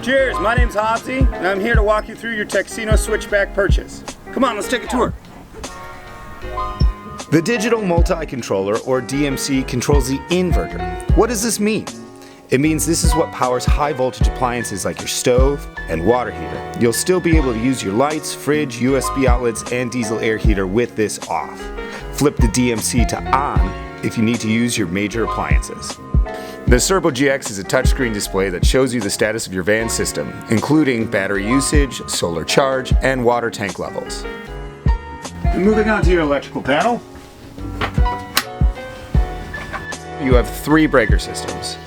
Cheers, my name's Hobbsy, and I'm here to walk you through your Texino Switchback purchase. Come on, let's take a tour. The digital multi-controller, or DMC, controls the inverter. What does this mean? It means this is what powers high voltage appliances like your stove and water heater. You'll still be able to use your lights, fridge, USB outlets, and diesel air heater with this off. Flip the DMC to on if you need to use your major appliances. The Serbo GX is a touchscreen display that shows you the status of your van system, including battery usage, solar charge, and water tank levels. And moving on to your electrical panel, you have 3 breaker systems: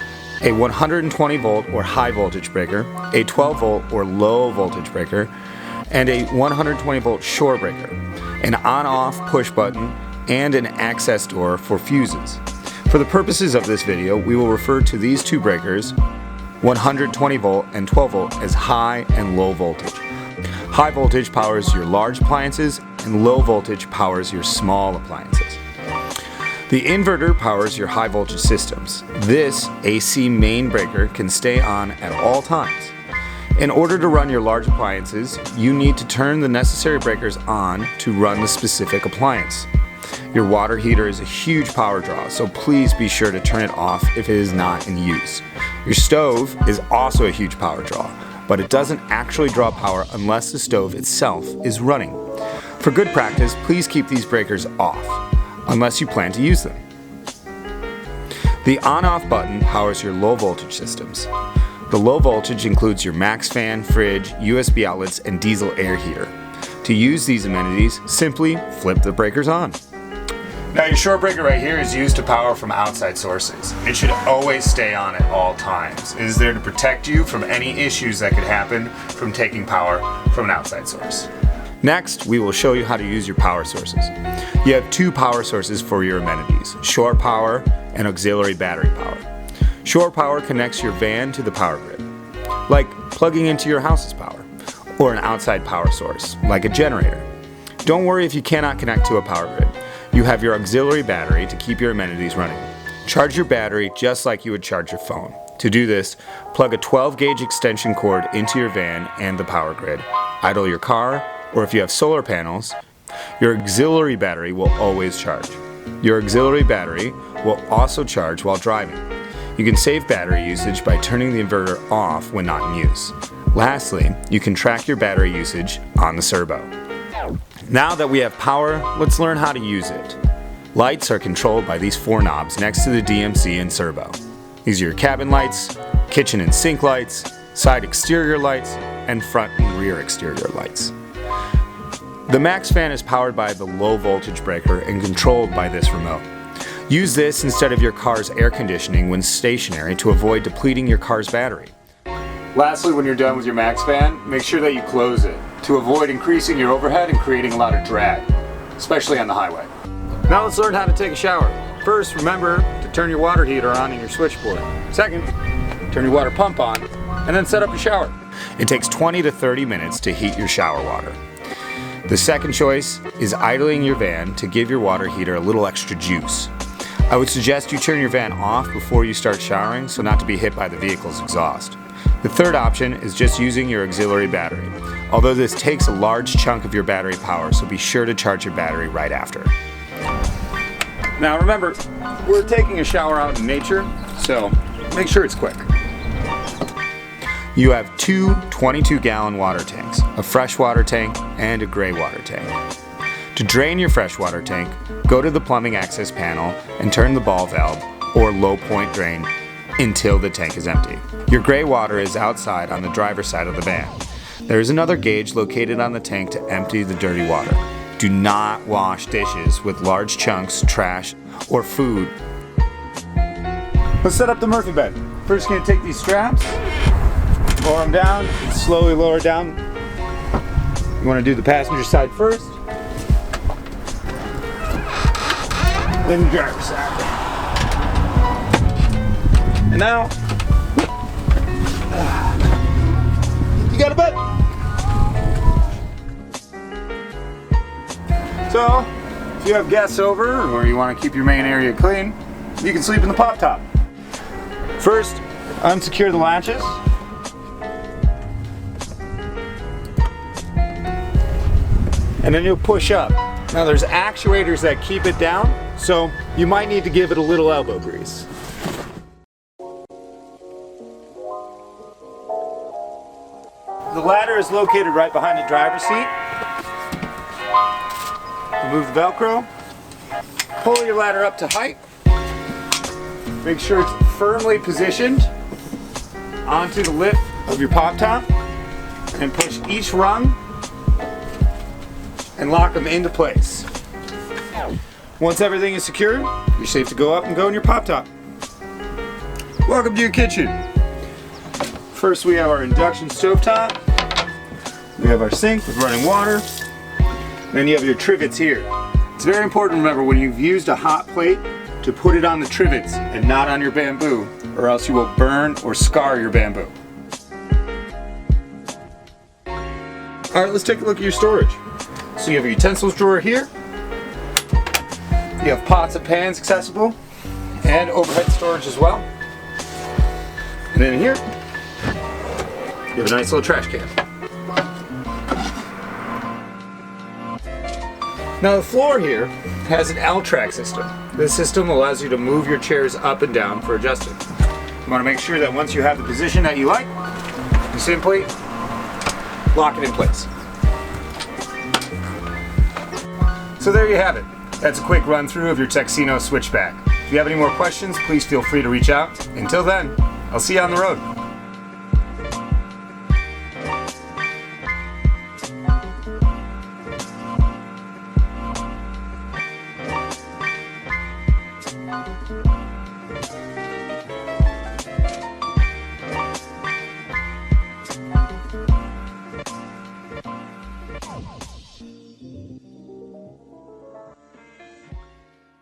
a 120 volt or high voltage breaker, a 12 volt or low voltage breaker, and a 120 volt shore breaker, an on-off push button, and an access door for fuses. For the purposes of this video, we will refer to these 2 breakers, 120 volt and 12 volt, as high and low voltage. High voltage powers your large appliances, and low voltage powers your small appliances. The inverter powers your high voltage systems. This AC main breaker can stay on at all times. In order to run your large appliances, you need to turn the necessary breakers on to run the specific appliance. Your water heater is a huge power draw, so please be sure to turn it off if it is not in use. Your stove is also a huge power draw, but it doesn't actually draw power unless the stove itself is running. For good practice, please keep these breakers off, unless you plan to use them. The on-off button powers your low voltage systems. The low voltage includes your max fan, fridge, USB outlets, and diesel air heater. To use these amenities, simply flip the breakers on. Now your shore breaker right here is used to power from outside sources. It should always stay on at all times. It is there to protect you from any issues that could happen from taking power from an outside source. Next, we will show you how to use your power sources. You have 2 power sources for your amenities: shore power and auxiliary battery power. Shore power connects your van to the power grid, like plugging into your house's power, or an outside power source, like a generator. Don't worry if you cannot connect to a power grid. You have your auxiliary battery to keep your amenities running. Charge your battery just like you would charge your phone. To do this, plug a 12-gauge extension cord into your van and the power grid. Idle your car, or if you have solar panels, your auxiliary battery will always charge. Your auxiliary battery will also charge while driving. You can save battery usage by turning the inverter off when not in use. Lastly, you can track your battery usage on the Serbo. Now that we have power, let's learn how to use it. Lights are controlled by these 4 knobs next to the DMC and Serbo. These are your cabin lights, kitchen and sink lights, side exterior lights, and front and rear exterior lights. The max fan is powered by the low voltage breaker and controlled by this remote. Use this instead of your car's air conditioning when stationary to avoid depleting your car's battery. Lastly, when you're done with your max fan, make sure that you close it to avoid increasing your overhead and creating a lot of drag, especially on the highway. Now let's learn how to take a shower. First, remember to turn your water heater on in your switchboard. Second, turn your water pump on, and then set up your shower. It takes 20 to 30 minutes to heat your shower water. The second choice is idling your van to give your water heater a little extra juice. I would suggest you turn your van off before you start showering so not to be hit by the vehicle's exhaust. The third option is just using your auxiliary battery, although this takes a large chunk of your battery power, so be sure to charge your battery right after. Now remember, we're taking a shower out in nature, so make sure it's quick. You have 2 22-gallon water tanks, a freshwater tank and a gray water tank. To drain your freshwater tank, go to the plumbing access panel and turn the ball valve, or low point drain, until the tank is empty. Your gray water is outside on the driver's side of the van. There is another gauge located on the tank to empty the dirty water. Do not wash dishes with large chunks, trash, or food. Let's set up the Murphy bed. First, gonna take these straps, lower them down, and slowly lower down. You wanna do the passenger side first, then the driver's side. And now, you got a bed. So, if you have guests over or you want to keep your main area clean, you can sleep in the pop top. First, unsecure the latches. And then you'll push up. Now there's actuators that keep it down, so you might need to give it a little elbow grease. The ladder is located right behind the driver's seat. Remove the Velcro. Pull your ladder up to height. Make sure it's firmly positioned onto the lip of your pop top. And push each rung and lock them into place. Once everything is secured, you're safe to go up and go in your pop top. Welcome to your kitchen. First we have our induction stovetop. We have our sink with running water. Then you have your trivets here. It's very important to remember when you've used a hot plate to put it on the trivets and not on your bamboo, or else you will burn or scar your bamboo. Alright, let's take a look at your storage. So you have a utensils drawer here. You have pots and pans accessible and overhead storage as well. And then here, you have a nice little trash can. Now the floor here has an L-track system. This system allows you to move your chairs up and down for adjusting. You want to make sure that once you have the position that you like, you simply lock it in place. So there you have it. That's a quick run through of your Texino Switchback. If you have any more questions, please feel free to reach out. Until then, I'll see you on the road.